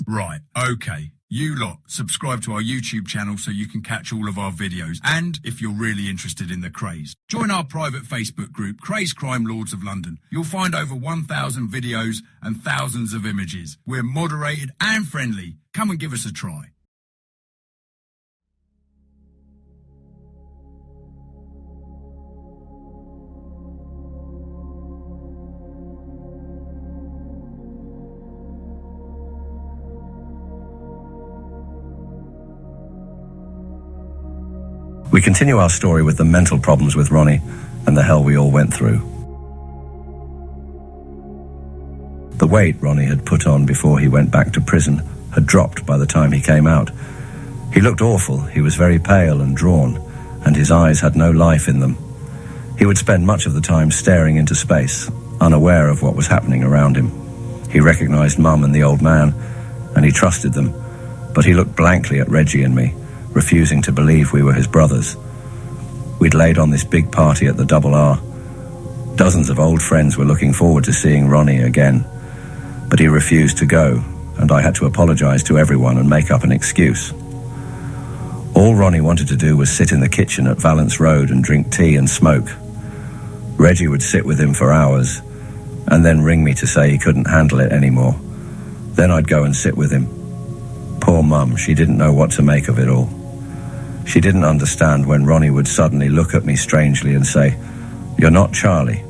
Right, okay. You lot, subscribe to our YouTube channel so you can catch all of our videos. And if you're really interested in the Krays, join our private Facebook group, Krays Crime Lords of London. You'll find over 1,000 videos and thousands of images. We're moderated and friendly. Come and give us a try. We continue our story with the mental problems with Ronnie and the hell we all went through. The weight Ronnie had put on before he went back to prison had dropped by the time he came out. He looked awful. He was very pale and drawn, and his eyes had no life in them. He would spend much of the time staring into space, unaware of what was happening around him. He recognized Mum and the old man, and he trusted them, but he looked blankly at Reggie and me, refusing to believe we were his brothers. We'd laid on this big party at the RR. Dozens of old friends were looking forward to seeing Ronnie again, but he refused to go, and I had to apologize to everyone and make up an excuse. All Ronnie wanted to do was sit in the kitchen at Valence Road and drink tea and smoke. Reggie would sit with him for hours, and then ring me to say he couldn't handle it anymore. Then I'd go and sit with him. Poor Mum, she didn't know what to make of it all. She didn't understand when Ronnie would suddenly look at me strangely and say, "You're not Charlie.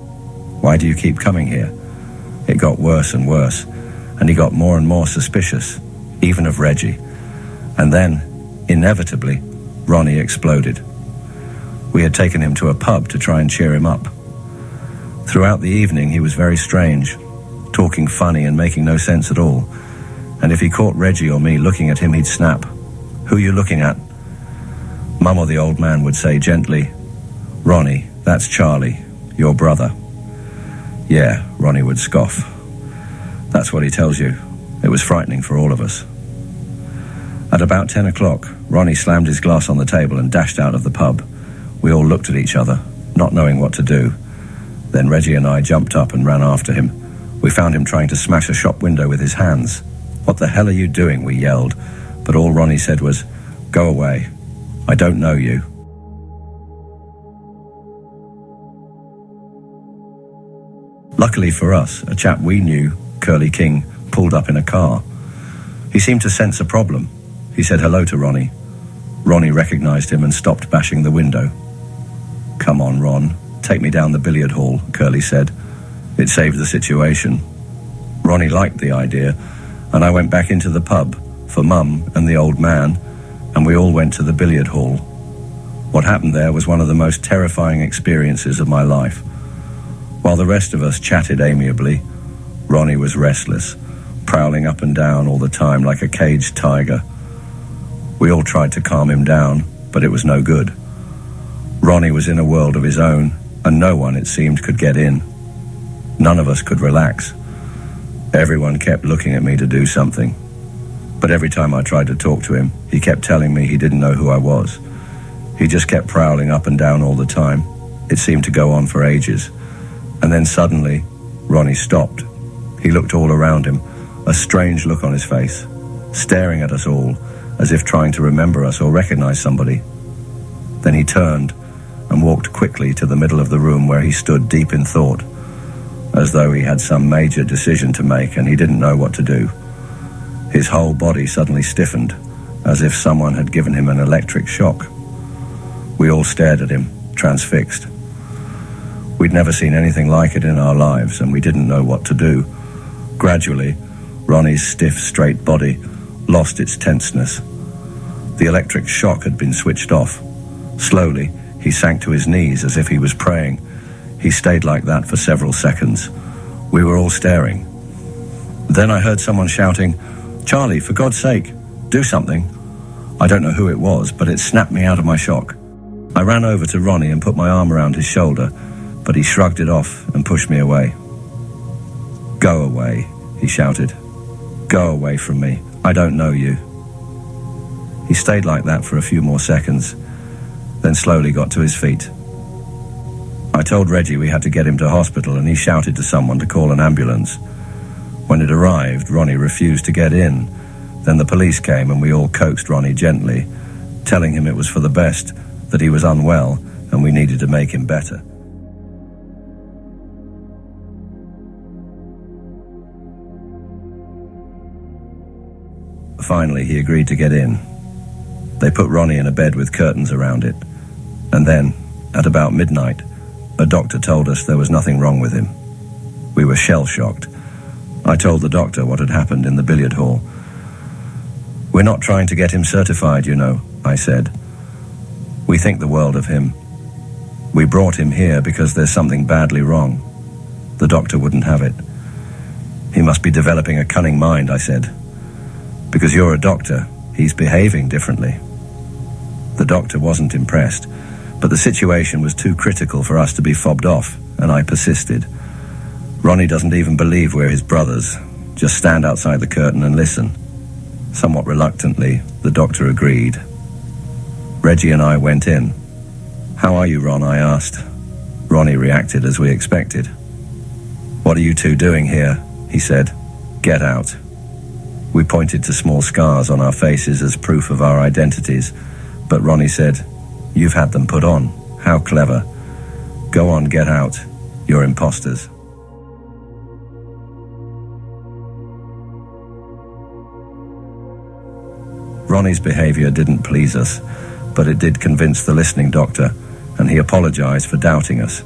Why do you keep coming here?" It got worse and worse, and he got more and more suspicious, even of Reggie. And then, inevitably, Ronnie exploded. We had taken him to a pub to try and cheer him up. Throughout the evening, he was very strange, talking funny and making no sense at all. And if he caught Reggie or me looking at him, he'd snap, "Who you looking at?" Mum or the old man would say gently, "Ronnie, that's Charlie, your brother." "Yeah," Ronnie would scoff. "That's what he tells you." It was frightening for all of us. At about 10 o'clock, Ronnie slammed his glass on the table and dashed out of the pub. We all looked at each other, not knowing what to do. Then Reggie and I jumped up and ran after him. We found him trying to smash a shop window with his hands. "What the hell are you doing?" we yelled, but all Ronnie said was, "Go away. I don't know you." Luckily for us, a chap we knew, Curly King, pulled up in a car. He seemed to sense a problem. He said hello to Ronnie. Ronnie recognized him and stopped bashing the window. "Come on, Ron, take me down the billiard hall," Curly said. It saved the situation. Ronnie liked the idea, and I went back into the pub for Mum and the old man, and we all went to the billiard hall. What happened there was one of the most terrifying experiences of my life. While the rest of us chatted amiably, Ronnie was restless, prowling up and down all the time like a caged tiger. We all tried to calm him down, but it was no good. Ronnie was in a world of his own, and no one, it seemed, could get in. None of us could relax. Everyone kept looking at me to do something. But every time I tried to talk to him, he kept telling me he didn't know who I was. He just kept prowling up and down all the time. It seemed to go on for ages. And then suddenly, Ronnie stopped. He looked all around him, a strange look on his face, staring at us all, as if trying to remember us or recognize somebody. Then he turned and walked quickly to the middle of the room where he stood deep in thought, as though he had some major decision to make and he didn't know what to do. His whole body suddenly stiffened, as if someone had given him an electric shock. We all stared at him, transfixed. We'd never seen anything like it in our lives, and we didn't know what to do. Gradually, Ronnie's stiff, straight body lost its tenseness. The electric shock had been switched off. Slowly, he sank to his knees as if he was praying. He stayed like that for several seconds. We were all staring. Then I heard someone shouting, "Charlie, for God's sake, do something." I don't know who it was, but it snapped me out of my shock. I ran over to Ronnie and put my arm around his shoulder, but he shrugged it off and pushed me away. "Go away," he shouted. "Go away from me. I don't know you." He stayed like that for a few more seconds, then slowly got to his feet. I told Reggie we had to get him to hospital, and he shouted to someone to call an ambulance. When it arrived, Ronnie refused to get in, Then the police came and we all coaxed Ronnie gently, telling him it was for the best, that he was unwell and we needed to make him better. Finally, he agreed to get in. They put Ronnie in a bed with curtains around it. And then, at about midnight, a doctor told us there was nothing wrong with him. We were shell-shocked. I told the doctor what had happened in the billiard hall. "We're not trying to get him certified, you know," I said. "We think the world of him. We brought him here because there's something badly wrong." The doctor wouldn't have it. "He must be developing a cunning mind," I said. "Because you're a doctor, he's behaving differently." The doctor wasn't impressed, but the situation was too critical for us to be fobbed off, and I persisted. "Ronnie doesn't even believe we're his brothers. Just stand outside the curtain and listen." Somewhat reluctantly, the doctor agreed. Reggie and I went in. "How are you, Ron?" I asked. Ronnie reacted as we expected. "What are you two doing here?" he said. "Get out." We pointed to small scars on our faces as proof of our identities, but Ronnie said, "You've had them put on. How clever. Go on, get out. You're imposters." Ronnie's behavior didn't please us, but it did convince the listening doctor, and he apologized for doubting us.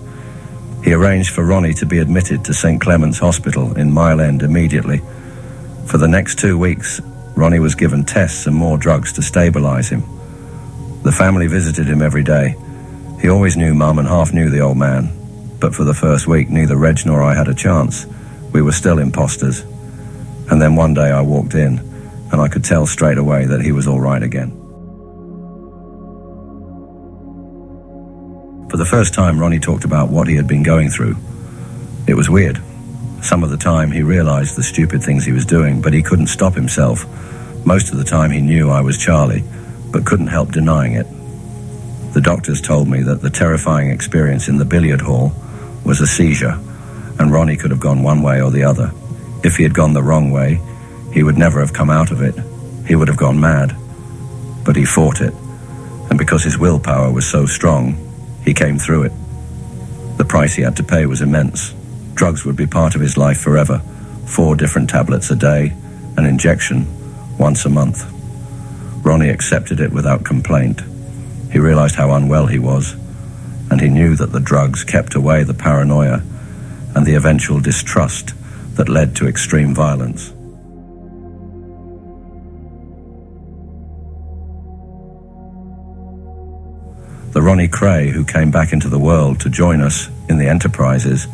He arranged for Ronnie to be admitted to St. Clement's Hospital in Mile End immediately. For the next 2 weeks, Ronnie was given tests and more drugs to stabilize him. The family visited him every day. He always knew Mum and half knew the old man, but for the first week neither Reg nor I had a chance. We were still imposters. And then one day I walked in, and I could tell straight away that he was all right again. For the first time, Ronnie talked about what he had been going through. It was weird. Some of the time he realized the stupid things he was doing, but he couldn't stop himself. Most of the time he knew I was Charlie, but couldn't help denying it. The doctors told me that the terrifying experience in the billiard hall was a seizure, and Ronnie could have gone one way or the other. If he had gone the wrong way, he would never have come out of it. He would have gone mad. But he fought it, and because his willpower was so strong, he came through it. The price he had to pay was immense. Drugs would be part of his life forever. 4 different tablets a day, an injection once a month. Ronnie accepted it without complaint. He realized how unwell he was, and he knew that the drugs kept away the paranoia and the eventual distrust that led to extreme violence. The Ronnie Kray who came back into the world to join us in the enterprises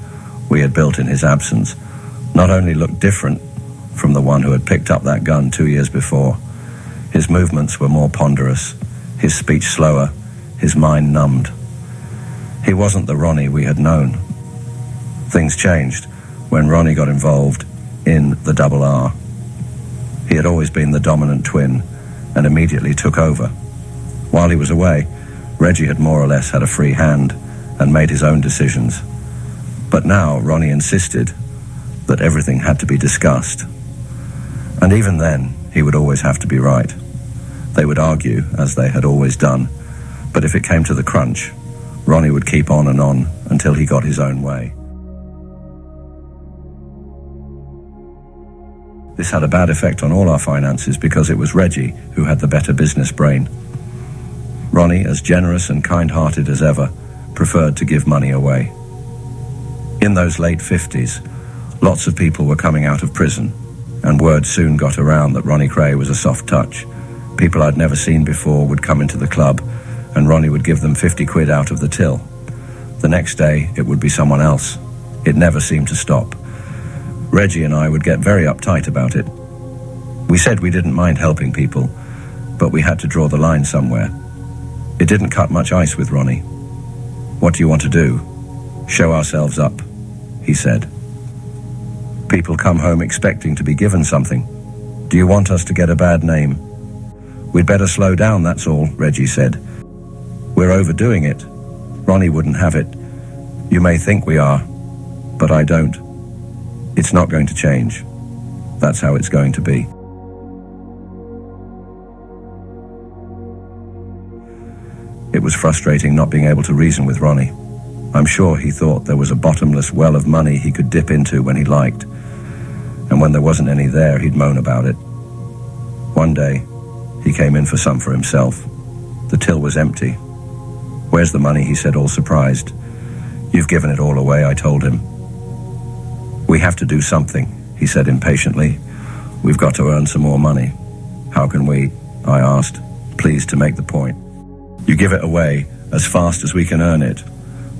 we had built in his absence not only looked different from the one who had picked up that gun 2 years before. His movements were more ponderous, his speech slower, his mind numbed. He wasn't the Ronnie we had known. Things changed when Ronnie got involved in the Double R. He had always been the dominant twin and immediately took over. While he was away, Reggie had more or less had a free hand and made his own decisions. But now Ronnie insisted that everything had to be discussed. And even then, he would always have to be right. They would argue, as they had always done, but if it came to the crunch, Ronnie would keep on and on until he got his own way. This had a bad effect on all our finances because it was Reggie who had the better business brain. Ronnie, as generous and kind-hearted as ever, preferred to give money away. In those late 50s, lots of people were coming out of prison, and word soon got around that Ronnie Kray was a soft touch. People I'd never seen before would come into the club, and Ronnie would give them 50 quid out of the till. The next day, it would be someone else. It never seemed to stop. Reggie and I would get very uptight about it. We said we didn't mind helping people, but we had to draw the line somewhere. It didn't cut much ice with Ronnie. "What do you want to do?" "Show ourselves up," he said. "People come home expecting to be given something. Do you want us to get a bad name?" "We'd better slow down, that's all," Reggie said. "We're overdoing it." Ronnie wouldn't have it. "You may think we are, but I don't. It's not going to change. That's how it's going to be." It was frustrating not being able to reason with Ronnie. I'm sure he thought there was a bottomless well of money he could dip into when he liked, and when there wasn't any there, he'd moan about it. One day, he came in for some for himself. The till was empty. "Where's the money?" he said, all surprised. "You've given it all away," I told him. "We have to do something," he said impatiently. "We've got to earn some more money." "How can we?" I asked, pleased to make the point. "You give it away as fast as we can earn it."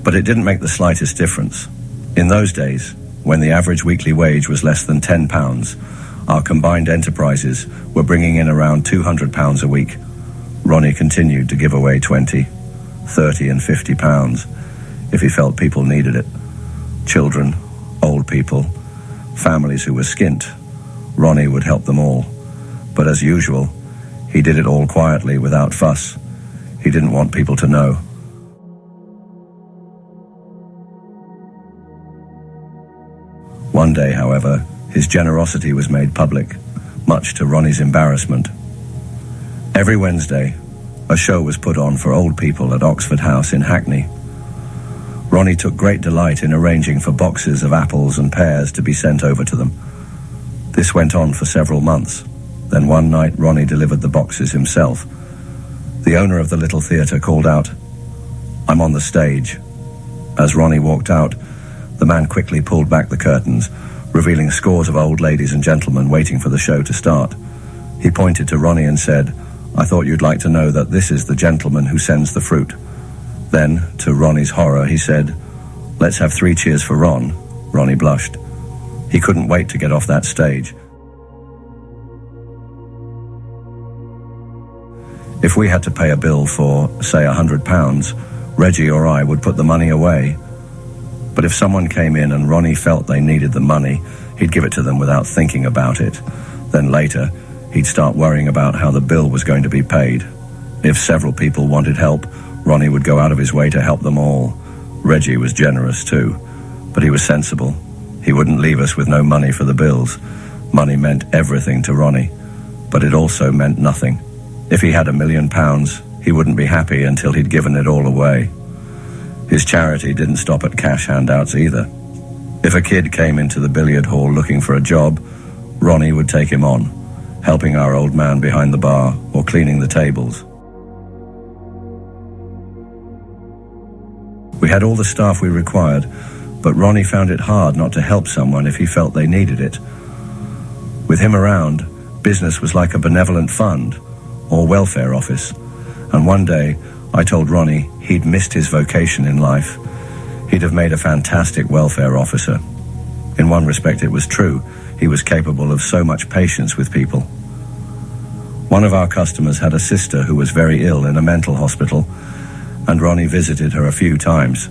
But it didn't make the slightest difference. In those days, when the average weekly wage was less than £10, our combined enterprises were bringing in around £200 a week. Ronnie continued to give away £20, £30 and £50 if he felt people needed it. Children, old people, families who were skint. Ronnie would help them all. But as usual, he did it all quietly without fuss. He didn't want people to know. One day, however, his generosity was made public, much to Ronnie's embarrassment. Every Wednesday, a show was put on for old people at Oxford House in Hackney. Ronnie took great delight in arranging for boxes of apples and pears to be sent over to them. This went on for several months. Then one night, Ronnie delivered the boxes himself. The owner of the little theatre called out, "I'm on the stage." As Ronnie walked out, the man quickly pulled back the curtains, revealing scores of old ladies and gentlemen waiting for the show to start. He pointed to Ronnie and said, "I thought you'd like to know that this is the gentleman who sends the fruit." Then, to Ronnie's horror, he said, "Let's have 3 cheers for Ron." Ronnie blushed. He couldn't wait to get off that stage. If we had to pay a bill for, say, £100, Reggie or I would put the money away. But if someone came in and Ronnie felt they needed the money, he'd give it to them without thinking about it. Then later, he'd start worrying about how the bill was going to be paid. If several people wanted help, Ronnie would go out of his way to help them all. Reggie was generous too, but he was sensible. He wouldn't leave us with no money for the bills. Money meant everything to Ronnie, but it also meant nothing. If he had £1 million, he wouldn't be happy until he'd given it all away. His charity didn't stop at cash handouts either. If a kid came into the billiard hall looking for a job, Ronnie would take him on, helping our old man behind the bar or cleaning the tables. We had all the staff we required, but Ronnie found it hard not to help someone if he felt they needed it. With him around, business was like a benevolent fund or welfare office, and one day I told Ronnie he'd missed his vocation in life. He'd have made a fantastic welfare officer. In one respect it was true. He was capable of so much patience with people. One of our customers had a sister who was very ill in a mental hospital, and Ronnie visited her a few times.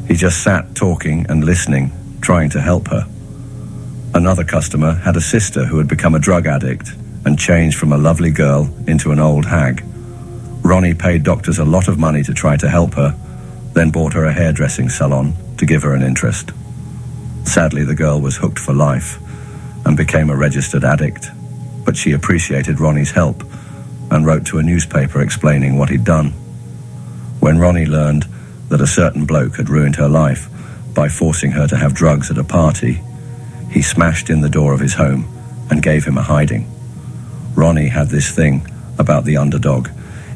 He just sat talking and listening, trying to help her. Another customer had a sister who had become a drug addict and changed from a lovely girl into an old hag. Ronnie paid doctors a lot of money to try to help her, then bought her a hairdressing salon to give her an interest. Sadly, the girl was hooked for life and became a registered addict, but she appreciated Ronnie's help and wrote to a newspaper explaining what he'd done. When Ronnie learned that a certain bloke had ruined her life by forcing her to have drugs at a party, he smashed in the door of his home and gave him a hiding. Ronnie had this thing about the underdog,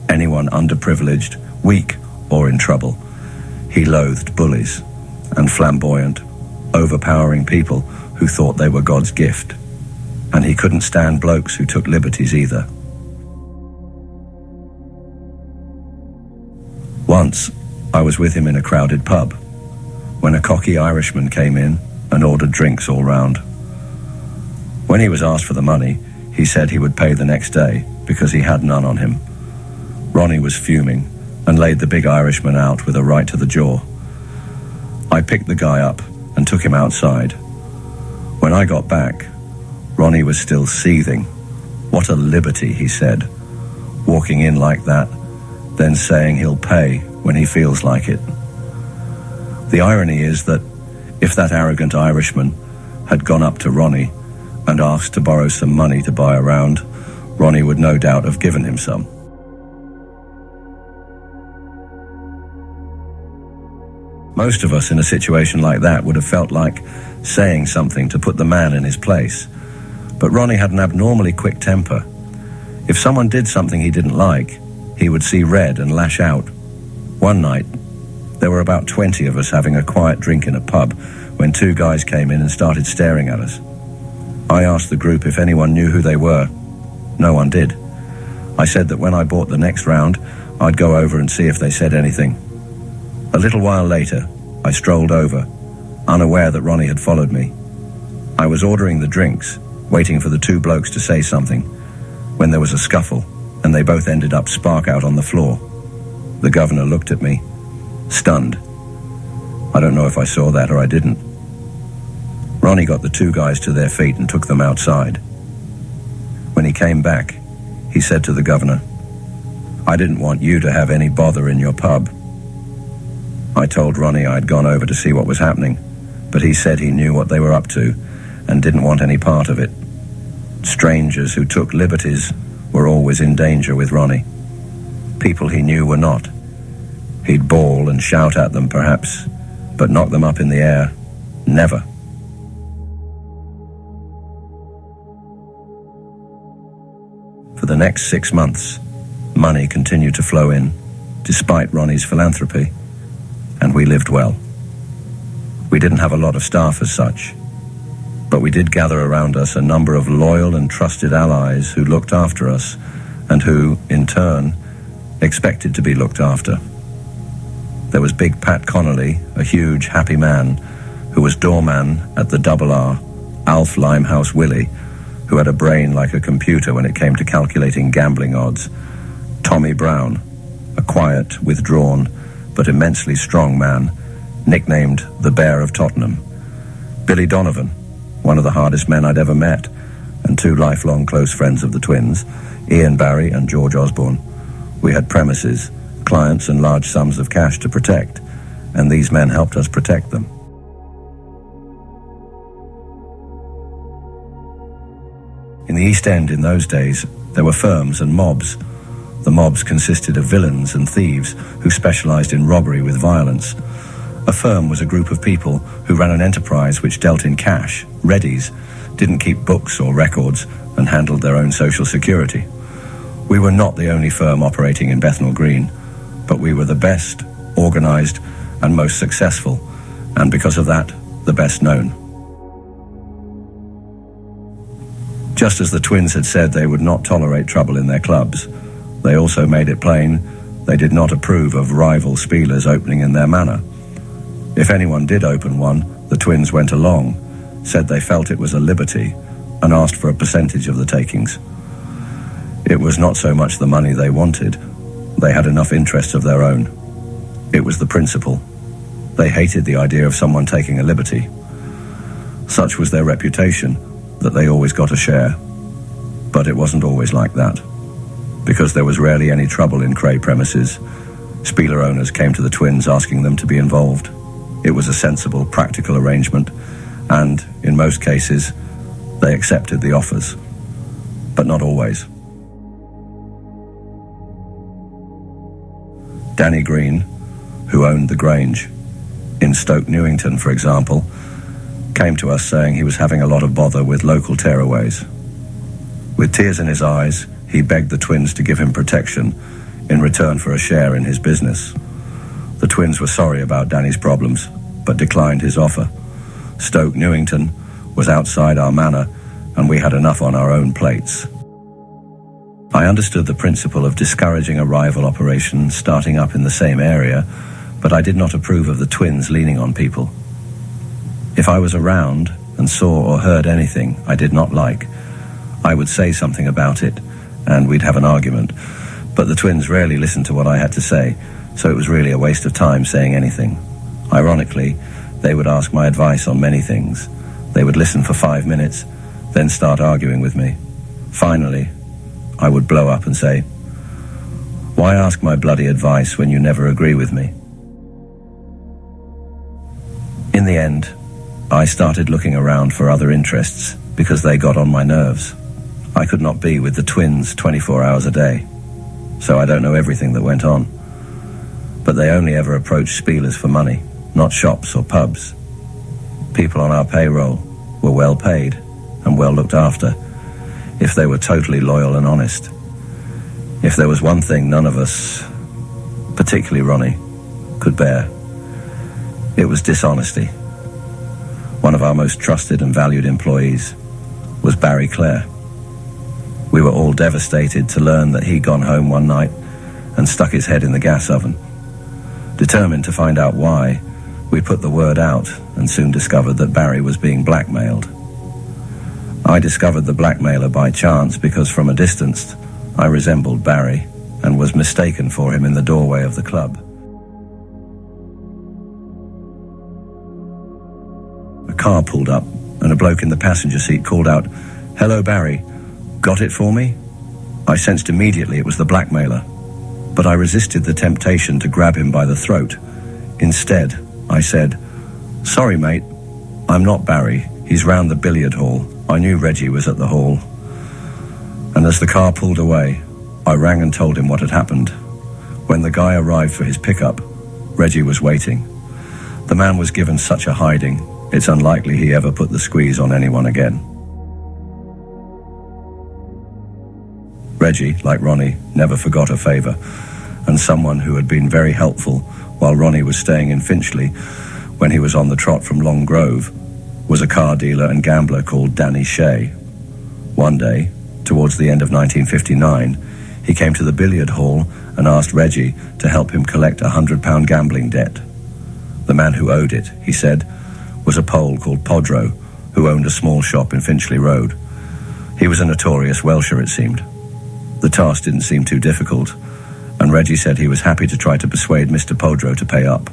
anyone underprivileged, weak, or in trouble. He loathed bullies and flamboyant, overpowering people who thought they were God's gift. And he couldn't stand blokes who took liberties either. Once, I was with him in a crowded pub when a cocky Irishman came in and ordered drinks all round. When he was asked for the money, he said he would pay the next day because he had none on him. Ronnie was fuming and laid the big Irishman out with a right to the jaw. I picked the guy up and took him outside. When I got back, Ronnie was still seething. "What a liberty," he said, walking in like that, then saying he'll pay when he feels like it. The irony is that if that arrogant Irishman had gone up to Ronnie and asked to borrow some money to buy a round, Ronnie would no doubt have given him some. Most of us in a situation like that would have felt like saying something to put the man in his place. But Ronnie had an abnormally quick temper. If someone did something he didn't like, he would see red and lash out. One night, there were about 20 of us having a quiet drink in a pub when two guys came in and started staring at us. I asked the group if anyone knew who they were. No one did. I said that when I bought the next round, I'd go over and see if they said anything. A little while later, I strolled over, unaware that Ronnie had followed me. I was ordering the drinks, waiting for the two blokes to say something, when there was a scuffle, and they both ended up spark out on the floor. The governor looked at me, stunned. I don't know if I saw that or I didn't. Ronnie got the two guys to their feet and took them outside. When he came back, he said to the governor, "I didn't want you to have any bother in your pub." I told Ronnie I'd gone over to see what was happening, but he said he knew what they were up to and didn't want any part of it. Strangers who took liberties were always in danger with Ronnie. People he knew were not. He'd bawl and shout at them perhaps, but knock them up in the air, never. For the next 6 months, money continued to flow in, despite Ronnie's philanthropy, and we lived well. We didn't have a lot of staff as such, but we did gather around us a number of loyal and trusted allies who looked after us and who, in turn, expected to be looked after. There was Big Pat Connolly, a huge, happy man, who was doorman at the Double R, Alf Limehouse Willie, who had a brain like a computer when it came to calculating gambling odds. Tommy Brown, a quiet, withdrawn, but immensely strong man, nicknamed the Bear of Tottenham. Billy Donovan, one of the hardest men I'd ever met, and two lifelong close friends of the twins, Ian Barry and George Osborne. We had premises, clients and large sums of cash to protect, and these men helped us protect them. In the East End in those days, there were firms and mobs. The mobs consisted of villains and thieves who specialized in robbery with violence. A firm was a group of people who ran an enterprise which dealt in cash, readies, didn't keep books or records, and handled their own social security. We were not the only firm operating in Bethnal Green, but we were the best, organized, and most successful, and because of that, the best known. Just as the twins had said they would not tolerate trouble in their clubs, they also made it plain they did not approve of rival spielers opening in their manor. If anyone did open one, the twins went along, said they felt it was a liberty, and asked for a percentage of the takings. It was not so much the money they wanted. They had enough interests of their own. It was the principle. They hated the idea of someone taking a liberty. Such was their reputation that they always got a share. But it wasn't always like that. Because there was rarely any trouble in Kray premises, spieler owners came to the twins asking them to be involved. It was a sensible, practical arrangement, and, in most cases, they accepted the offers. But not always. Danny Green, who owned the Grange, in Stoke Newington, for example, came to us saying he was having a lot of bother with local tearaways. With tears in his eyes, he begged the twins to give him protection in return for a share in his business. The twins were sorry about Danny's problems, but declined his offer. Stoke Newington was outside our manor, and we had enough on our own plates. I understood the principle of discouraging a rival operation starting up in the same area, but I did not approve of the twins leaning on people. If I was around and saw or heard anything I did not like, I would say something about it, and we'd have an argument. But the twins rarely listened to what I had to say, so it was really a waste of time saying anything. Ironically, they would ask my advice on many things. They would listen for 5 minutes, then start arguing with me. Finally, I would blow up and say, "Why ask my bloody advice when you never agree with me?" In the end, I started looking around for other interests because they got on my nerves. I could not be with the twins 24 hours a day, so I don't know everything that went on. But they only ever approached spielers for money, not shops or pubs. People on our payroll were well paid and well looked after if they were totally loyal and honest. If there was one thing none of us, particularly Ronnie, could bear, it was dishonesty. One of our most trusted and valued employees was Barry Clare. We were all devastated to learn that he'd gone home one night and stuck his head in the gas oven. Determined to find out why, we put the word out and soon discovered that Barry was being blackmailed. I discovered the blackmailer by chance because from a distance I resembled Barry and was mistaken for him in the doorway of the club. A car pulled up and a bloke in the passenger seat called out, "Hello, Barry. Got it for me?" I sensed immediately it was the blackmailer, but I resisted the temptation to grab him by the throat. Instead, I said, "Sorry, mate, I'm not Barry. He's round the billiard hall. I knew Reggie was at the hall." And as the car pulled away, I rang and told him what had happened. When the guy arrived for his pickup, Reggie was waiting. The man was given such a hiding, it's unlikely he ever put the squeeze on anyone again. Reggie, like Ronnie, never forgot a favour, and someone who had been very helpful while Ronnie was staying in Finchley when he was on the trot from Long Grove was a car dealer and gambler called Danny Shea. One day, towards the end of 1959, he came to the billiard hall and asked Reggie to help him collect a £100 gambling debt. The man who owed it, he said, was a Pole called Podro, who owned a small shop in Finchley Road. He was a notorious Welsher, it seemed. The task didn't seem too difficult, and Reggie said he was happy to try to persuade Mr. Podro to pay up.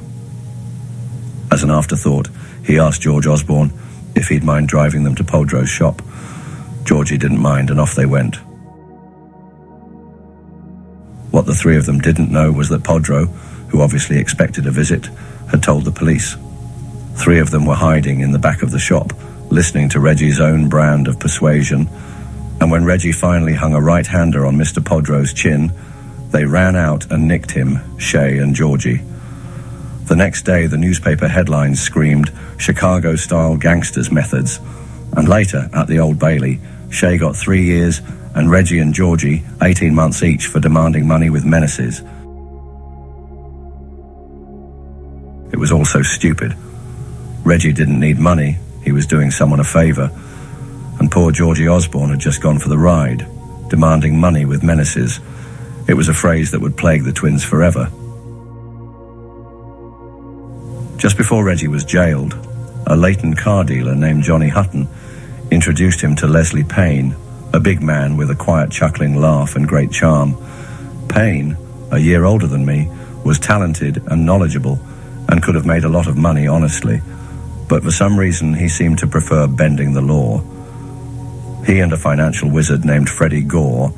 As an afterthought, he asked George Osborne if he'd mind driving them to Podro's shop. Georgie didn't mind, and off they went. What the three of them didn't know was that Podro, who obviously expected a visit, had told the police. Three of them were hiding in the back of the shop, listening to Reggie's own brand of persuasion, and when Reggie finally hung a right-hander on Mr. Podro's chin, they ran out and nicked him, Shea and Georgie. The next day, the newspaper headlines screamed, "Chicago-style gangsters' methods," and later, at the Old Bailey, Shea got 3 years and Reggie and Georgie 18 months each for demanding money with menaces. It was all so stupid. Reggie didn't need money, he was doing someone a favour, and poor Georgie Osborne had just gone for the ride, demanding money with menaces. It was a phrase that would plague the twins forever. Just before Reggie was jailed, a Leighton car dealer named Johnny Hutton introduced him to Leslie Payne, a big man with a quiet chuckling laugh and great charm. Payne, a year older than me, was talented and knowledgeable and could have made a lot of money honestly, but for some reason he seemed to prefer bending the law. He and a financial wizard named Freddie Gore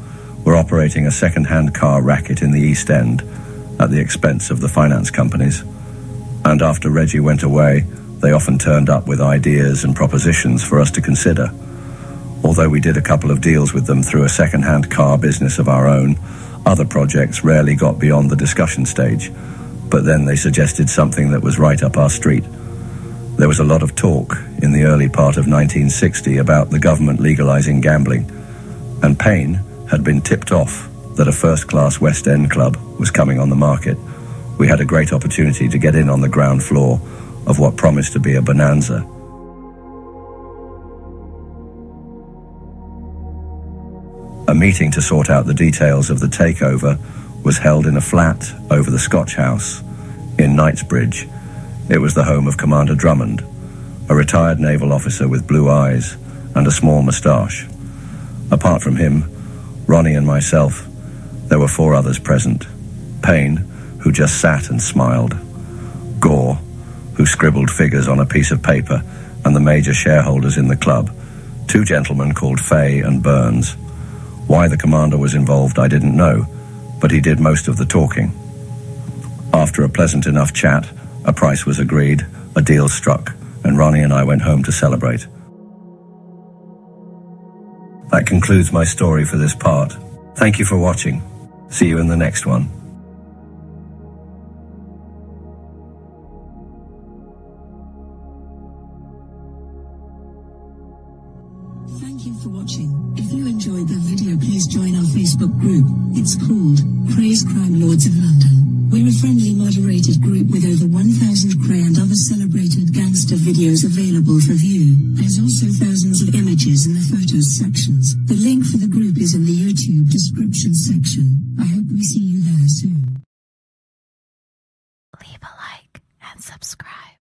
were operating a second-hand car racket in the East End at the expense of the finance companies. And after Reggie went away, they often turned up with ideas and propositions for us to consider. Although we did a couple of deals with them through a second-hand car business of our own, other projects rarely got beyond the discussion stage, but then they suggested something that was right up our street. There was a lot of talk in the early part of 1960 about the government legalizing gambling, and Payne had been tipped off that a first-class West End club was coming on the market. We had a great opportunity to get in on the ground floor of what promised to be a bonanza. A meeting to sort out the details of the takeover was held in a flat over the Scotch House in Knightsbridge. It was the home of Commander Drummond, a retired naval officer with blue eyes and a small moustache. Apart from him, Ronnie and myself, there were 4 others present. Payne, who just sat and smiled. Gore, who scribbled figures on a piece of paper, and the major shareholders in the club, 2 gentlemen called Fay and Burns. Why the commander was involved I didn't know, but he did most of the talking. After a pleasant enough chat, a price was agreed, a deal struck, and Ronnie and I went home to celebrate. That concludes my story for this part. Thank you for watching. See you in the next one. Thank you for watching. If you enjoyed the video, please join our Facebook group. It's called Krays Crime Lords of London. We're a friendly moderated group with over 1,000 Kray and other celebrated gangster videos available for view. There's also thousands of images in the photos sections. The link for the group is in the YouTube description section. I hope we see you there soon. Leave a like and subscribe.